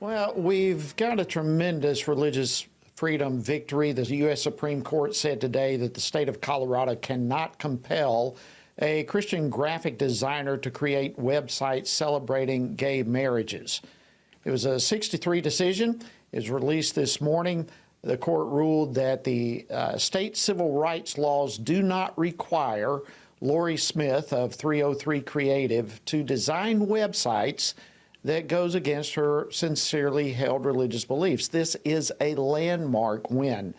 Well, we've got a tremendous religious freedom victory. The U.S. Supreme Court said today that the state of Colorado cannot compel a Christian graphic designer to create websites celebrating gay marriages. It was a 6-3 decision. It was released this morning. The court ruled that the state civil rights laws do not require Lori Smith of 303 Creative to design websites that goes against her sincerely held religious beliefs. This is a landmark win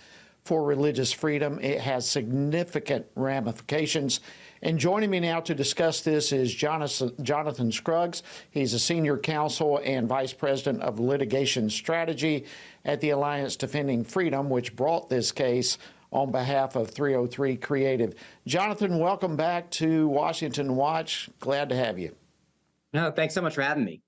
for religious freedom. It has significant ramifications. And joining me now to discuss this is Jonathan Scruggs. He's a senior counsel and vice president of litigation strategy at the Alliance Defending Freedom, which brought this case on behalf of 303 Creative. Jonathan, welcome back to Washington Watch. Glad to have you. No, thanks so much for having me.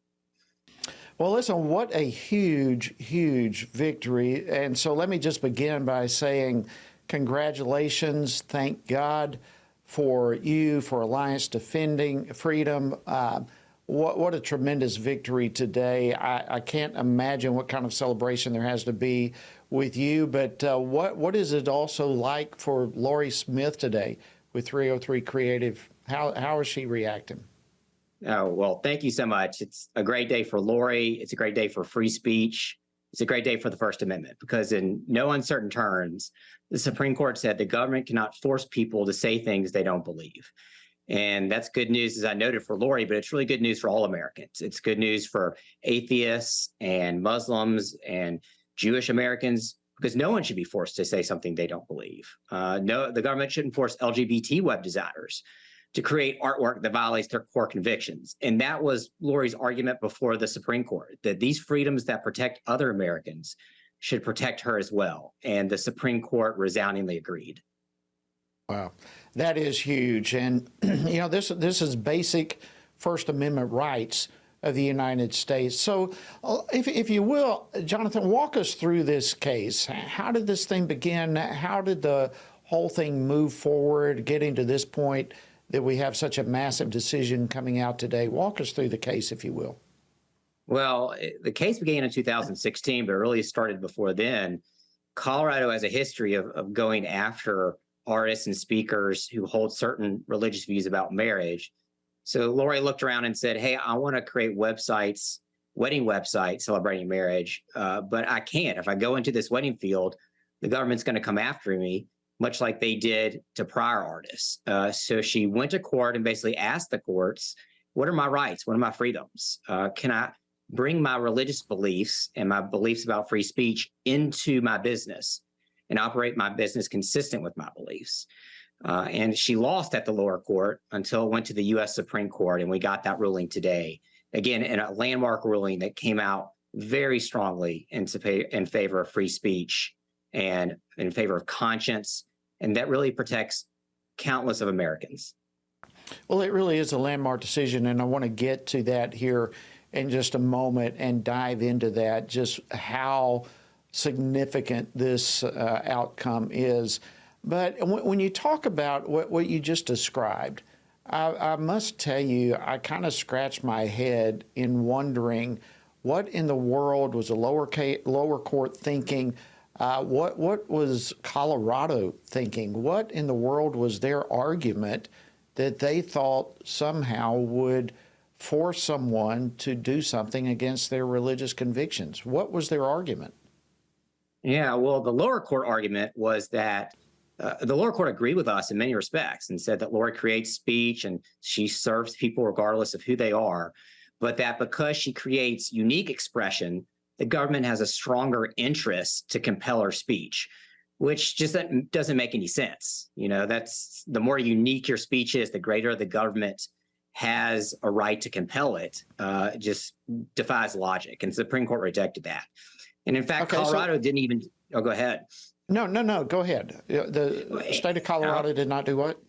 Well, listen, what a huge, huge victory. And so let me just begin by saying congratulations. Thank God for you, for Alliance Defending Freedom. What a tremendous victory today. I can't imagine what kind of celebration there has to be with you, but what is it also like for Lori Smith today with 303 Creative? How is she reacting? Oh, well, thank you so much. It's a great day for Lori. It's a great day for free speech. It's a great day for the First Amendment because in no uncertain terms, the Supreme Court said the government cannot force people to say things they don't believe. And that's good news, as I noted, for Lori, but it's really good news for all Americans. It's good news for atheists and Muslims and Jewish Americans because no one should be forced to say something they don't believe. No, the government shouldn't force LGBT web designers to create artwork that violates their core convictions. And that was Lori's argument before the Supreme Court, that these freedoms that protect other Americans should protect her as well. And the Supreme Court resoundingly agreed. Wow, that is huge. And, you know, this is basic First Amendment rights of the United States. So if you will, Jonathan, walk us through this case. How did this thing begin? How did the whole thing move forward, getting to this point that we have such a massive decision coming out today? Walk us through the case, if you will. Well, the case began in 2016, but it really started before then. Colorado has a history of going after artists and speakers who hold certain religious views about marriage. So Lori looked around and said, hey, I want to create websites, wedding websites celebrating marriage, but I can't. If I go into this wedding field, the government's going to come after me, much like they did to prior artists. So she went to court and basically asked the courts, what are my rights? What are my freedoms? Can I bring my religious beliefs and my beliefs about free speech into my business and operate my business consistent with my beliefs? And she lost at the lower court until it went to the U.S. Supreme Court, and we got that ruling today. Again, in a landmark ruling that came out very strongly in favor of free speech and in favor of conscience, and that really protects countless of Americans. Well, it really is a landmark decision, and I want to get to that here in just a moment and dive into that, just how significant this outcome is. But when you talk about what you just described, I must tell you, I kind of scratched my head in wondering what in the world was a lower court thinking. What was Colorado thinking? What in the world was their argument that they thought somehow would force someone to do something against their religious convictions? What was their argument? Yeah, well, the lower court argument was that the lower court agreed with us in many respects and said that Lori creates speech and she serves people regardless of who they are, but that because she creates unique expression, the government has a stronger interest to compel her speech, which just doesn't make any sense. You know, that's the more unique your speech is, the greater the government has a right to compel it. Just defies logic. And the Supreme Court rejected that. And in fact, Colorado didn't even, go ahead. No, go ahead. The state of Colorado did not do what?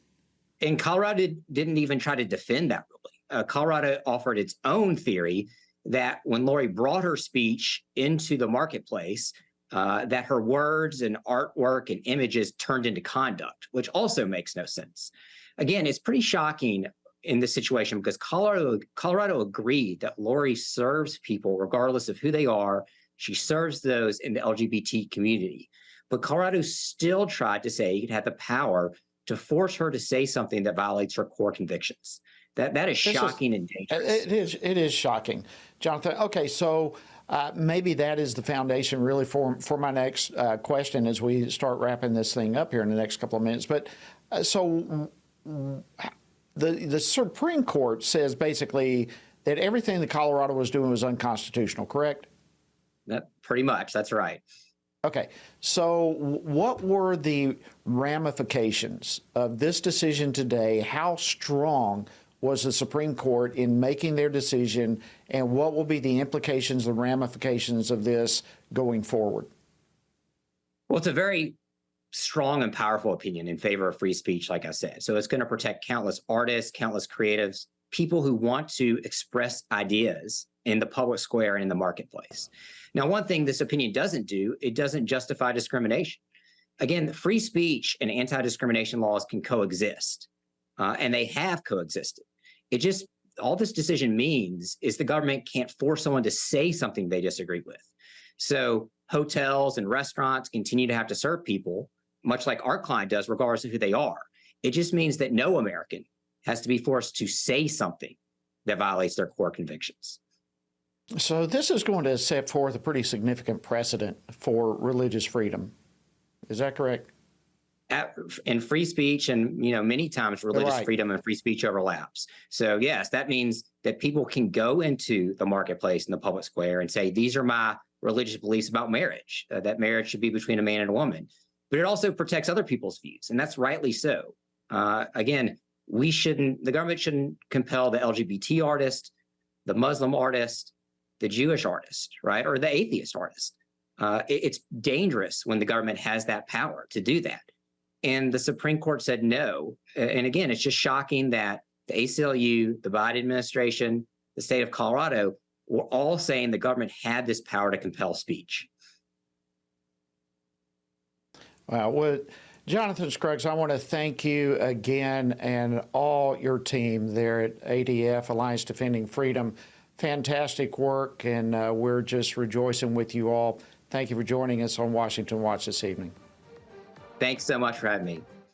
And Colorado didn't even try to defend that ruling. Colorado offered its own theory that when Lori brought her speech into the marketplace, that her words and artwork and images turned into conduct, which also makes no sense. Again, it's pretty shocking in this situation because Colorado agreed that Lori serves people regardless of who they are. She serves those in the LGBT community. But Colorado still tried to say he had the power to force her to say something that violates her core convictions. That is shocking and dangerous. It is shocking, Jonathan. Okay, so maybe that is the foundation really for my next question as we start wrapping this thing up here in the next couple of minutes. But so the Supreme Court says basically that everything that Colorado was doing was unconstitutional, correct? That pretty much, that's right. Okay, so what were the ramifications of this decision today? How strong was the Supreme Court in making their decision, and what will be the implications, the ramifications of this going forward? Well, it's a very strong and powerful opinion in favor of free speech, like I said. So it's going to protect countless artists, countless creatives, people who want to express ideas in the public square and in the marketplace. Now, one thing this opinion doesn't do, it doesn't justify discrimination. Again, free speech and anti-discrimination laws can coexist, and they have coexisted. All this decision means is the government can't force someone to say something they disagree with. So hotels and restaurants continue to have to serve people, much like our client does, regardless of who they are. It just means that no American has to be forced to say something that violates their core convictions. So this is going to set forth a pretty significant precedent for religious freedom. Is that correct? In free speech, and many times religious Right. freedom and free speech overlaps. So yes, that means that people can go into the marketplace and the public square and say, these are my religious beliefs about marriage, that marriage should be between a man and a woman. But it also protects other people's views, and that's rightly so. Again, the government shouldn't compel the LGBT artist, the Muslim artist, the Jewish artist, right, or the atheist artist. It's dangerous when the government has that power to do that. And the Supreme Court said no. And again, it's just shocking that the ACLU, the Biden administration, the state of Colorado were all saying the government had this power to compel speech. Well, Jonathan Scruggs, I want to thank you again and all your team there at ADF, Alliance Defending Freedom. Fantastic work, and we're just rejoicing with you all. Thank you for joining us on Washington Watch this evening. Thanks so much for having me.